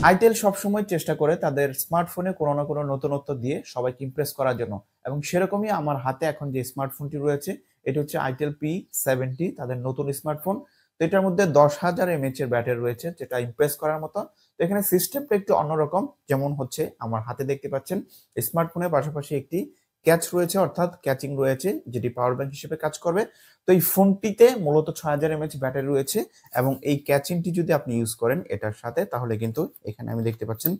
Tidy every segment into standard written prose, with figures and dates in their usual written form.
Itel সবসময় চেষ্টা করে তাদের স্মার্টফোনে কোনো না কোনো নতুনত্ব দিয়ে সবাইকে ইমপ্রেস করার জন্য, এবং সেরকমই আমার হাতে এখন যে স্মার্টফোনটি রয়েছে এটি হচ্ছে আইটেল P70, তাদের নতুন স্মার্টফোন। তো এটার মধ্যে 10,000 mAh এর ব্যাটারি রয়েছে, যেটা ইমপ্রেস করার মতো। তো এখানে সিস্টেমটা একটু অন্যরকম, যেমন হচ্ছে আমার হাতে দেখতে পাচ্ছেন স্মার্টফোনের পাশাপাশি একটি ক্যাচ রয়েছে, অর্থাৎ ক্যাচিং রয়েছে, যেটি পাওয়ার ব্যাংক হিসেবে কাজ করবে। তো এই ফোনটিতে মূলত 6,000 mAh ব্যাটারি রয়েছে, এবং এই ক্যাচিংটি যদি আপনি ইউজ করেন এটার সাথে, তাহলে কিন্তু এখানে আমি দেখতে পাচ্ছেন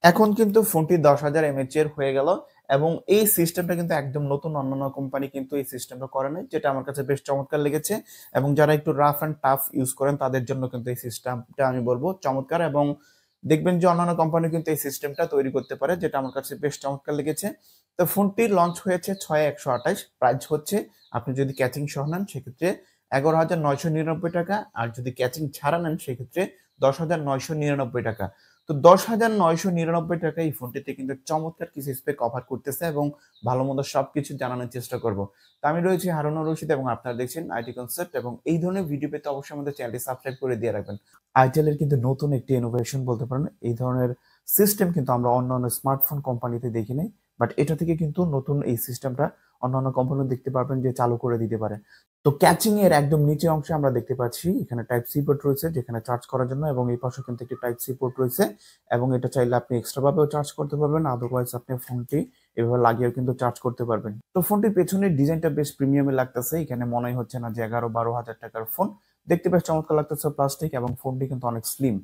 এখন কিন্তু ফোনটি 10,000 mAh এর হয়ে গেল। এবং এই সিস্টেমটা কিন্তু একদম নতুন, অন্যান্য কোম্পানি কিন্তু এই সিস্টেমটা করে নাই, যেটা আমার কাছে বেশ চমৎকার লেগেছে। এবং যারা একটু রাফ অ্যান্ড টাফ ইউজ করেন তাদের জন্য কিন্তু এই সিস্টেমটা আমি বলবো চমৎকার। এবং দেখবেন যে অন্যান্য কোম্পানি কিন্তু এই সিস্টেমটা তৈরি করতে পারে, যেটা আমার কাছে বেশ চমৎকার লেগেছে। তো ফোনটি লঞ্চ হয়েছে 6,128, প্রাইস হচ্ছে আপনি যদি ক্যাচিং সহ নেন সেক্ষেত্রে 11,999 টাকা, আর যদি ক্যাচিং ছাড়া নেন সেক্ষেত্রে 10,999 টাকা। তো 10,999 টাকা এই ফোনটিতে কিন্তু চমৎকার কিছু স্পেক অফার করতেছে, এবং ভালো মন্দ সবকিছু জানানোর চেষ্টা করব। তো আমি রয়েছি হারুনুর রশিদ, এবং আপনারা দেখছেন আইটি কনসেপ্ট। এবং এই ধরনের ভিডিও পেতে অবশ্যই আমাদের চ্যানেলটি সাবস্ক্রাইব করে দিয়ে রাখবেন। আইটেলের কিন্তু নতুন একটি ইনোভেশন বলতে পারেন, এই ধরনের সিস্টেম কিন্তু আমরা অন্যান্য স্মার্টফোন কোম্পানিতে দেখি নাই, বাট এটা থেকে কিন্তু নতুন এই সিস্টেমটা অন্যান্য কোম্পানি দেখতে পারবেন যে চালু করে দিতে পারে। তো ক্যাচিং এর একদম নিচের অংশে আমরা দেখতে পাচ্ছি এখানে টাইপ সি পোর্ট রয়েছে, যেখানে চার্জ করার জন্য, এবং এই পাশে কিন্তু একটি টাইপ সি পোর্ট রয়েছে, এবং এটা চাইলে আপনি এক্সট্রা ভাবেও চার্জ করতে পারবেন, আদারওয়াইজ আপনি ফোনটি এভাবে লাগিয়েও কিন্তু চার্জ করতে পারবেন। তো ফোনটির পেছনের ডিজাইনটা বেশ প্রিমিয়ামে লাগতেছে, এখানে মনে হচ্ছে না যে 11-12 হাজার টাকার ফোন। দেখতে বেশ চমৎকার লাগতেছে প্লাস্টিক, এবং ফোনটি কিন্তু অনেক স্লিম,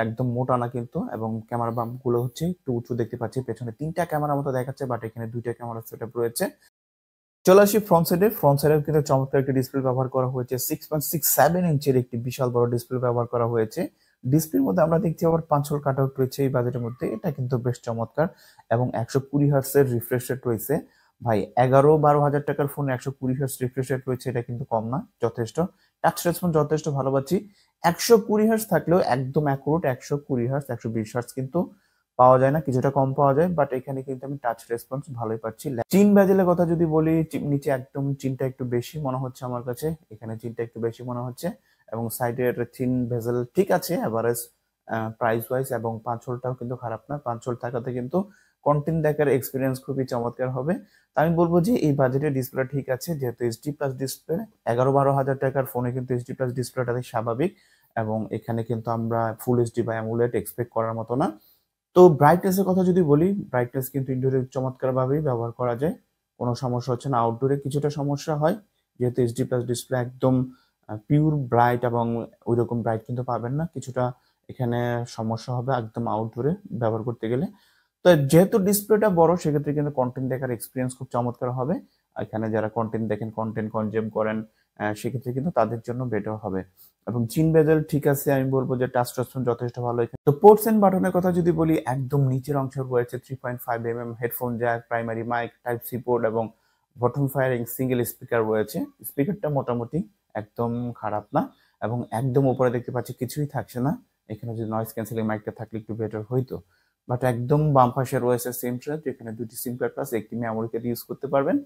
একদম মোটা না কিন্তু। এবং ক্যামেরা বাম্প গুলো হচ্ছে একটু উঁচু দেখতে পাচ্ছি, পেছনে 3টা ক্যামেরার মতো দেখাচ্ছে, বাট এখানে 2টা ক্যামেরা সেটআপ রয়েছে। চলে আসি ফ্রন্ট সাইডে। ফ্রন্ট সাইডে কিন্তু চমৎকার একটি ডিসপ্লে ব্যবহার করা হয়েছে, 6.67 ইঞ্চের একটি বিশাল বড় ডিসপ্লে ব্যবহার করা হয়েছে। ডিসপ্লের মধ্যে আমরা দেখছি আবার 5 হোল কাট আউট রয়েছে এই বাজেটের মধ্যে, এটা কিন্তু বেশ চমৎকার। এবং 120 হার্টজের রিফ্রেশ রেট রয়েছে। ভাই, 11-12 হাজার টাকার ফোনে 120 হার্টজ রিফ্রেশ রেট রয়েছে, এটা কিন্তু কম না, যথেষ্ট। টাচ রেসপন্স যথেষ্ট ভালো পাচ্ছি। 120 হার্টজ থাকলেও একদম অ্যাকুরেট 120 হার্টজ, 120 হার্টজ কিন্তু পাওয়া যায় না, কিছুটা কম পাওয়া যায়, বাট এখানে কিন্তু আমি টাচ রেসপন্স ভালোই পাচ্ছি। চিন বেজেলের কথা যদি বলি, নিচে একদম চিনটা একটু বেশি মনে হচ্ছে আমার কাছে, এখানে চিনটা একটু বেশি মনে হচ্ছে। এবং সাইডের চিন বেজেল ঠিক আছে এভারেজ প্রাইস ওয়াইজ, এবং 5 হোলটাও কিন্তু খারাপ না। 5 হোল থাকাতে কিন্তু কন্টেন্ট দেখার এক্সপিরিয়েন্স খুবই চমৎকার হবে। তা আমি বলবো যে এই বাজেটের ডিসপ্লে ঠিক আছে, যেহেতু এইচডি প্লাস ডিসপ্লে, 11-12 হাজার টাকার ফোনে কিন্তু এইচডি প্লাস ডিসপ্লেটা স্বাভাবিক। এবং এখানে কিন্তু আমরা ফুল এইচডি বা অ্যামোলেড এক্সপেক্ট করার মতো না। তো ব্রাইটনেস এর কথা যদি বলি, ব্রাইটনেস কিন্তু ইনডোরে চমৎকারভাবেই ব্যবহার করা যায়, কোনো সমস্যা হচ্ছে না। আউটডোরে কিছুটা সমস্যা হয়, যেহেতু এইচডি প্লাস ডিসপ্লে একদম পিওর ব্রাইট, এবং ওই রকম ব্রাইট কিন্তু পাবেন না, কিছুটা এখানে সমস্যা হবে একদম আউটডোরে ব্যবহার করতে গেলে। তো যেহেতু ডিসপ্লেটা বড়, সেক্ষেত্রে কিন্তু কন্টেন্ট দেখার এক্সপিরিয়েন্স খুব চমৎকার হবে। এখানে যারা কন্টেন্ট দেখেন, কন্টেন্ট কনজিউম করেন, সেক্ষেত্রে কিন্তু তাদের জন্য বেটার হবে। এবং চিন বেজেল ঠিক আছে, আমি বলবো যে টাচ রেসপন্স যথেষ্ট ভালো। তো পোর্টস এন্ড বাটনের কথা যদি বলি, একদম নিচের অংশে রয়েছে 3.5 headphone jack, primary mic, type C port, এবং বটম ফায়ারিং সিঙ্গেল স্পিকার রয়েছে। স্পিকারটা মোটামুটি একদম খারাপ না। এবং একদম উপরে দেখতে পাচ্ছি কিছুই থাকছে না, এখানে যদি নয়েজ ক্যান্সেলিং মাইকটা থাকলে একটু বেটার হইতো। বাট একদম বাম পাশে রয়েছে সিম ট্রে, যেখানে 2টি সিম কার্ড প্লাস একটি মেমোরি কার্ড ইউজ করতে পারবেন।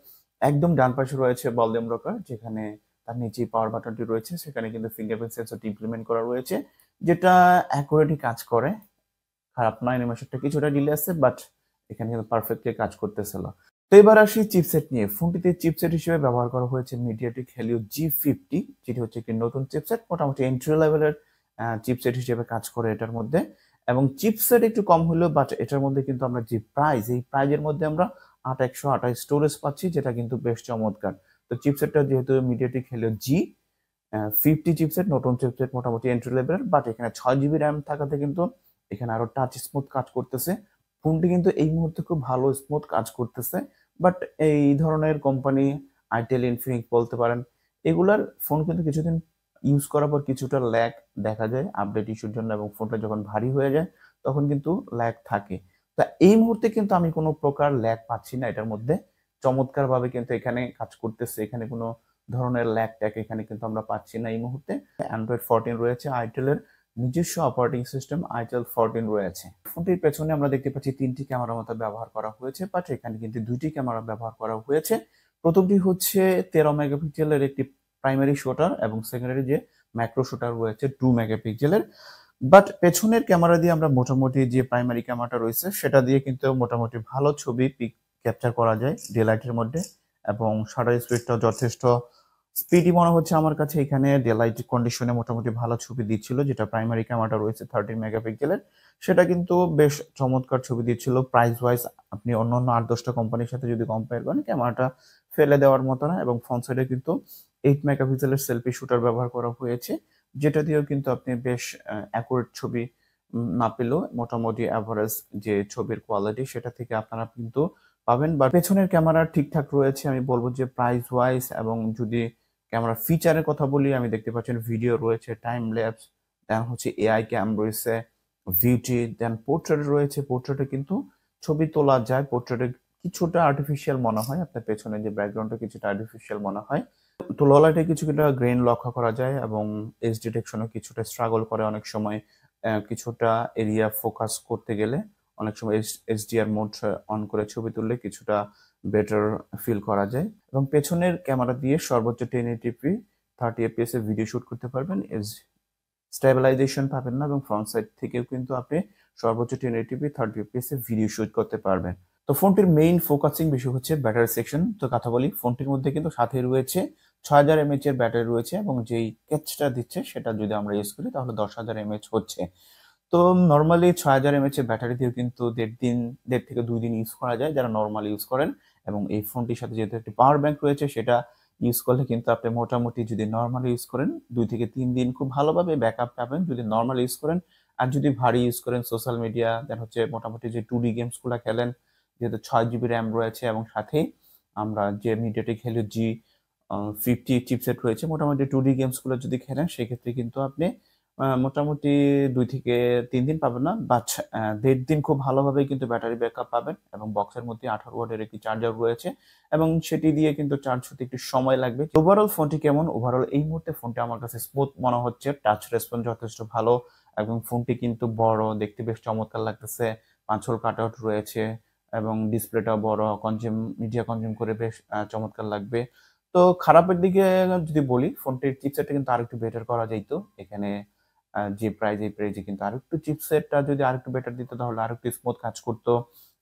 একদম ডান পাশে রয়েছে ভলিউম রকার, যেখানে তার নিচেই পাওয়ার বাটনটি রয়েছে, সেখানে কিন্তু ফিঙ্গারপ্রিন্ট সেন্সরটি ইমপ্লিমেন্ট করা রয়েছে, যেটা অ্যাকুরেটলি কাজ করে, খারাপ না। অ্যানিমেশনটা কিছুটা ডিলে আছে, বাট এখানে কিন্তু পারফেক্টলি কাজ করতেছিল। তো এবার আসি চিপসেট নিয়ে। ফোনটিতে চিপসেট হিসেবে ব্যবহার করা হয়েছে মিডিয়াটেক হেলিও G50, যেটি হচ্ছে একটি নতুন চিপসেট, মোটামুটি এন্ট্রি লেভেলের চিপসেট হিসেবে কাজ করে এটার মধ্যে। এবং চিপসেট একটু কম হলেও, বাট এটার মধ্যে কিন্তু আমরা যে প্রাইস, এই প্রাইজের মধ্যে আমরা 8/128 স্টোরেজ পাচ্ছি, যেটা কিন্তু বেশ চমৎকার। তো চিপসেটটা যেহেতু মিডিয়াটেক হেলিও G50 চিপসেট, নতুন চিপসেট, মোটামুটি এন্ট্রি লেভেলের, বাট এখানে 6 GB র্যাম থাকাতে কিন্তু এখানে আরো টাচ স্মুথ কাজ করতেছে। ফোনটি কিন্তু এই মুহূর্তে খুব ভালো স্মুথ কাজ করতেছে। বাট এই ধরনের কোম্পানি, আইটেল, ইনফিনিক্স বলতে পারেন, এগুলার ফোন কিন্তু কিছুদিন ইউজ করার পর কিছুটা ল্যাগ দেখা যায় আপডেট ইস্যুর জন্য, এবং ফোনটা যখন ভারী হয়ে যায় তখন কিন্তু ল্যাগ থাকে। তা এই মুহূর্তে কিন্তু আমি কোনো প্রকার ল্যাগ পাচ্ছি না এটার মধ্যে, চমৎকারভাবে কিন্তু এখানে কাজ করতেছে, এখানে কোনো ধরনের ল্যাগ ট্যাগ এখানে কিন্তু আমরা পাচ্ছি না এই মুহূর্তে। অ্যান্ড্রয়েড 14 রয়েছে, আইটেলের নিজস্ব অপারেটিং সিস্টেম আইটেল 14 রয়েছে। ফোনটির পেছনে আমরা দেখতে পাচ্ছি 3টি ক্যামেরার মতো ব্যবহার করা হয়েছে, বাট এখানে কিন্তু 2টি ক্যামেরা ব্যবহার করা হয়েছে। প্রথমটি হচ্ছে 13 মেগাপিক্সেলের একটি প্রাইমারি শুটার, এবং সেকেন্ডারি যে ম্যাক্রো শুটার রয়েছে 2 মেগাপিক্সেলের। বাট পেছনের ক্যামেরা দিয়ে আমরা মোটামুটি যে প্রাইমারি ক্যামেরাটা রয়েছে সেটা দিয়ে কিন্তু মোটামুটি ভালো ছবি পিক ক্যাপচার করা যায় ডে লাইটের মধ্যে, এবং শাটার স্পিডটাও যথেষ্ট স্পিডই মনে হচ্ছে আমার কাছে। এখানে ডে লাইট কন্ডিশনে মোটামুটি ভালো ছবি দিচ্ছিল, যেটা প্রাইমারি ক্যামেরাটা রয়েছে 13 মেগাপিক্সেলের, সেটা কিন্তু বেশ চমৎকার ছবি দিচ্ছিল। প্রাইস ওয়াইজ আপনি অন্যান্য 8-10টা কোম্পানির সাথে যদি কম্পেয়ার করেন, ক্যামেরাটা ফেলে দেওয়ার মতো না। এবং ফ্রন্ট সাইডে কিন্তু 8 মেগাপিক্সেলের সেলফি শুটার ব্যবহার করা হয়েছে, যেটা দিয়েও কিন্তু আপনি বেশ অ্যাকুরেট ছবি না পেলেও মোটামুটি অ্যাভারেজ যে ছবির কোয়ালিটি সেটা থেকে আপনারা কিন্তু পাবেন। বা পেছনের ক্যামেরা ঠিকঠাক রয়েছে, আমি বলবো যে প্রাইস ওয়াইজ। এবং যদি ক্যামেরা ফিচারের কথা বলি, আমি দেখতে পাচ্ছেন ভিডিও রয়েছে, টাইম ল্যাপস, দেন হচ্ছে এআই ক্যাম রয়েছে, ভিউটি, দেন পোর্ট্রেট রয়েছে। পোর্ট্রেটে কিন্তু ছবি তোলা যায়, পোর্ট্রেটে কিছুটা আর্টিফিশিয়াল মনে হয়, আপনার পেছনে যে ব্যাকগ্রাউন্ডটা কিছুটা আর্টিফিশিয়াল মনে হয়। তো লো লাইটে কিছুটা গ্রেন লক্ষ্য করা যায়, এবং এজ ডিটেকশনও কিছুটা স্ট্রাগল করে অনেক সময়। কিছুটা এরিয়া ফোকাস করতে গেলে অনেক সময় এইচডিআর মোড অন করে ছবি তুললে কিছুটা বেটার ফিল করা যায়। এবং পেছনের ক্যামেরা দিয়ে সর্বোচ্চ 1080p 30 fps এ ভিডিও শুট করতে পারবেন, স্টেবিলাইজেশন পাবেন না। এবং ফ্রন্ট সাইড থেকেও কিন্তু আপনি সর্বোচ্চ 1080p 30 fps এ ভিডিও শুট করতে পারবেন। তো ফোনটির মেইন ফোকাসিং বিষয় হচ্ছে ব্যাটারি সেকশন। তো কথা বলি, ফোনটির মধ্যে কিন্তু সাথে রয়েছে 6000 mAh এর ব্যাটারি রয়েছে, এবং যেই ক্যাচটা দিচ্ছে সেটা যদি আমরা ইউজ করি তাহলে 10,000 mAh হচ্ছে। তো নরমালি 6000 mAh এর ব্যাটারি দিয়েও কিন্তু 1.5 থেকে 2 দিন ইউজ করা যায় যারা নরমালি ইউজ করেন। এবং এই ফোনটির সাথে যেহেতু একটি পাওয়ার ব্যাংক রয়েছে, সেটা ইউজ করলে কিন্তু আপনি মোটামুটি যদি নরমালি ইউজ করেন 2 থেকে 3 দিন খুব ভালোভাবে ব্যাকআপ পাবেন যদি নরমালি ইউজ করেন। আর যদি ভারী ইউজ করেন সোশ্যাল মিডিয়া, দেন হচ্ছে মোটামুটি যে 2D গেমস গুলা খেলেন, যেহেতু 6 GB র্যাম রয়েছে এবং সাথে আমরা যে মিডিয়াটেক হেলিও G50 চিপসেট রয়েছে, মোটামুটি 2D গেমস গুলো যদি খেলেন সেক্ষেত্রে কিন্তু আপনি মোটামুটি 2 থেকে 3 দিন পাবেন না, বাট 1.5 দিন খুব ভালোভাবে কিন্তু ব্যাটারি ব্যাকআপ পাবেন। এবং বক্সের মধ্যে 18 ওয়াটের একটি চার্জার রয়েছে, এবং সেটি দিয়ে কিন্তু চার্জ হতে একটু সময় লাগবে। ওভারঅল ফোনটি কেমন? ওভারঅল এই মুহূর্তে ফোনটি আমার কাছে স্মুথ মনে হচ্ছে, টাচ রেসপন্স যথেষ্ট ভালো, এবং ফোনটি কিন্তু বড়, দেখতে বেশ চমৎকার লাগতেছে। 5 হোল কাটআউট রয়েছে, এবং ডিসপ্লেটাও বড়, মিডিয়া কনজিউম করে বেশ চমৎকার লাগবে। তো খারাপের দিকে যদি বলি, ফোনটির চিপসেটটা কিন্তু আরেকটু বেটার করা যাইতো। এখানে যে প্রাইস, এই প্রাইসে কিন্তু আরেকটু চিপসেটটা যদি আরেকটু বেটার দিত তাহলে আরেকটু স্মুথ কাজ করতো,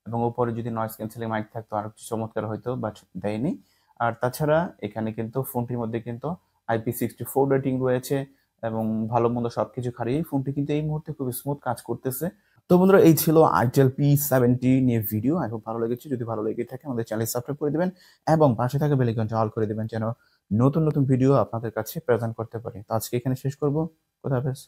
এবং উপরে যদি নয়েজ ক্যান্সেলিং মাইক থাকতো আরেকটু চমৎকার হইতো, বাট দেয়নি। আর তাছাড়া এখানে কিন্তু ফোনটির মধ্যে কিন্তু IP64 রেটিং রয়েছে, এবং ভালো মন্দ সবকিছু হারিয়ে ফোনটি কিন্তু এই মুহূর্তে খুব স্মুথ কাজ করতেছে। তো বন্ধুরা, এই ছিল Itel P70 নিয়ে ভিডিও। আই হোপ ভালো লেগেছে। যদি ভালো লেগে থাকে আমাদের চ্যানেল সাবস্ক্রাইব করে দিবেন, এবং পাশে থাকা বেল আইকনটা অল করে দিবেন যেন নতুন নতুন ভিডিও আপনাদের কাছে প্রেজেন্ট করতে পারি। তো আজকে এখানে শেষ করব। খোদা হাফেজ।